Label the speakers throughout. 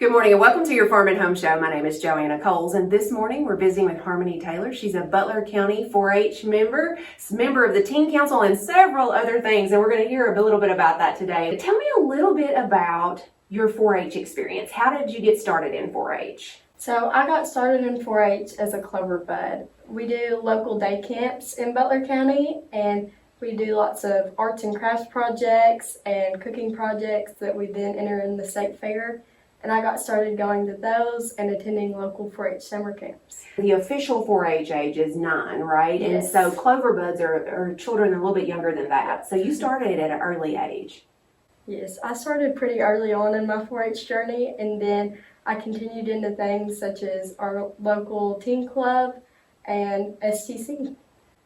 Speaker 1: Good morning and welcome to your Farm and Home Show. My name is Joanna Coles, and this morning we're visiting with Harmony Taylor. She's a Butler County 4-H member, member of the Teen Council, and several other things, and we're going to hear a little bit about that today. Tell me a little bit about your 4-H experience. How did you get started in 4-H?
Speaker 2: So I got started in 4-H as a Cloverbud. We do local day camps in Butler County, and we do lots of arts and crafts projects and cooking projects that we then enter in the state fair. And I got started going to those and attending local 4-H summer camps.
Speaker 1: The official 4-H age is 9, right?
Speaker 2: Yes.
Speaker 1: And so Cloverbuds are children a little bit younger than that. So you started at an early age.
Speaker 2: Yes, I started pretty early on in my 4-H journey, and then I continued into things such as our local teen club and STC.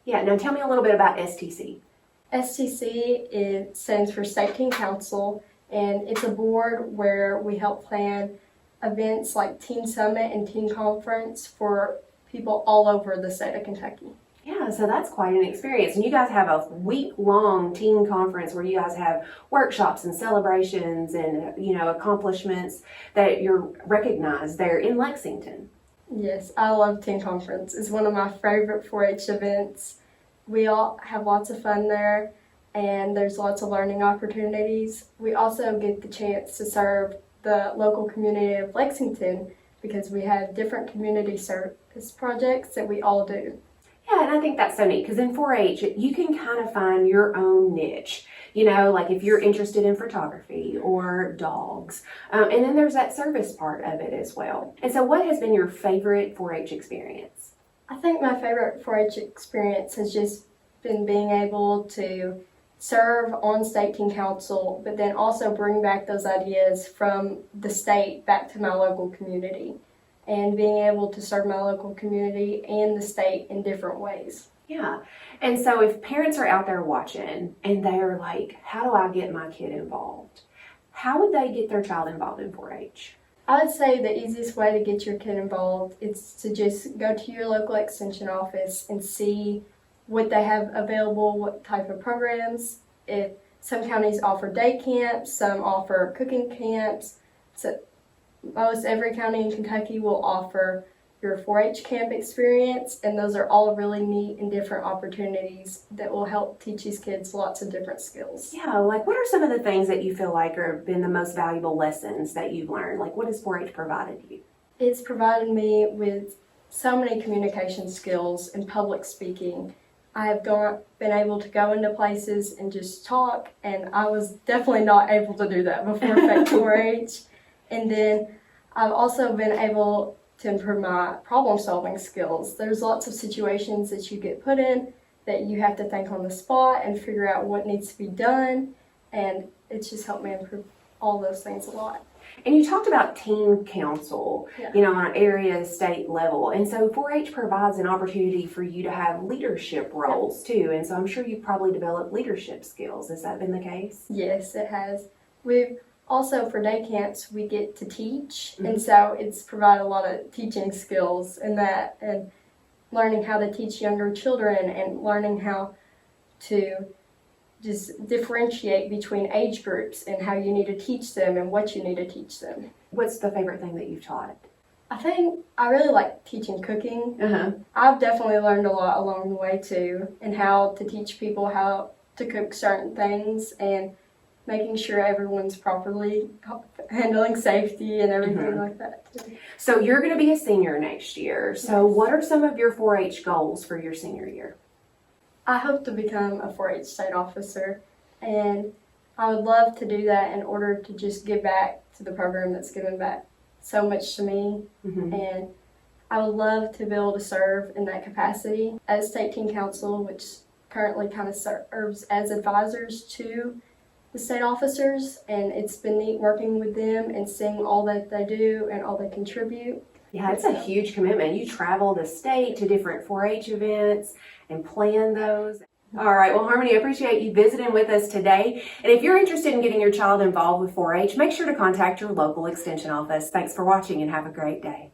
Speaker 1: Yeah, now tell me a little bit about STC.
Speaker 2: STC stands for State Teen Council, and it's a board where we help plan events like Teen Summit and Teen Conference for people all over the state of Kentucky.
Speaker 1: Yeah, so that's quite an experience. And you guys have a week-long teen conference where you guys have workshops and celebrations and, accomplishments that you're recognized there in Lexington.
Speaker 2: Yes, I love Teen Conference. It's one of my favorite 4-H events. We all have lots of fun there, and there's lots of learning opportunities. We also get the chance to serve the local community of Lexington because we have different community service projects that we all do.
Speaker 1: Yeah, and I think that's so neat because in 4-H, you can kind of find your own niche. Like if you're interested in photography or dogs. And then there's that service part of it as well. And so what has been your favorite 4-H experience?
Speaker 2: I think my favorite 4-H experience has just been being able to serve on state teen council, but then also bring back those ideas from the state back to my local community, and being able to serve my local community and the state in different ways.
Speaker 1: Yeah. And so if parents are out there watching and they're like, how do I get my kid involved? How would they get their child involved in 4-H?
Speaker 2: I would say the easiest way to get your kid involved is to just go to your local extension office and see what they have available, what type of programs. If some counties offer day camps, some offer cooking camps. So most every county in Kentucky will offer your 4-H camp experience, and those are all really neat and different opportunities that will help teach these kids lots of different skills.
Speaker 1: Yeah, like what are some of the things that you feel like have been the most valuable lessons that you've learned? Like what has 4-H provided you?
Speaker 2: It's provided me with so many communication skills and public speaking. I have been able to go into places and just talk, and I was definitely not able to do that before 4-H. And then I've also been able to improve my problem-solving skills. There's lots of situations that you get put in that you have to think on the spot and figure out what needs to be done, and it's just helped me improve all those things a lot.
Speaker 1: And you talked about teen council,
Speaker 2: Yeah.
Speaker 1: on an area, state level. And so 4-H provides an opportunity for you to have leadership roles too. And so I'm sure you've probably developed leadership skills. Has that been the case?
Speaker 2: Yes, it has. We've also, for day camps, we get to teach. And so it's provided a lot of teaching skills in that, and learning how to teach younger children and learning how to just differentiate between age groups and how you need to teach them and what you need to teach them.
Speaker 1: What's the favorite thing that you've taught?
Speaker 2: I think I really like teaching cooking.
Speaker 1: Uh-huh.
Speaker 2: I've definitely learned a lot along the way too, and how to teach people how to cook certain things and making sure everyone's properly handling safety and everything like that too.
Speaker 1: So you're going to be a senior next year. So what are some of your 4-H goals for your senior year?
Speaker 2: I hope to become a 4-H state officer, and I would love to do that in order to just give back to the program that's given back so much to me. And I would love to be able to serve in that capacity as state teen council, which currently kind of serves as advisors to the state officers, and it's been neat working with them and seeing all that they do and all they contribute.
Speaker 1: Yeah, it's a huge commitment. You travel the state to different 4-H events and plan those. All right, well, Harmony, I appreciate you visiting with us today. And if you're interested in getting your child involved with 4-H, make sure to contact your local extension office. Thanks for watching and have a great day.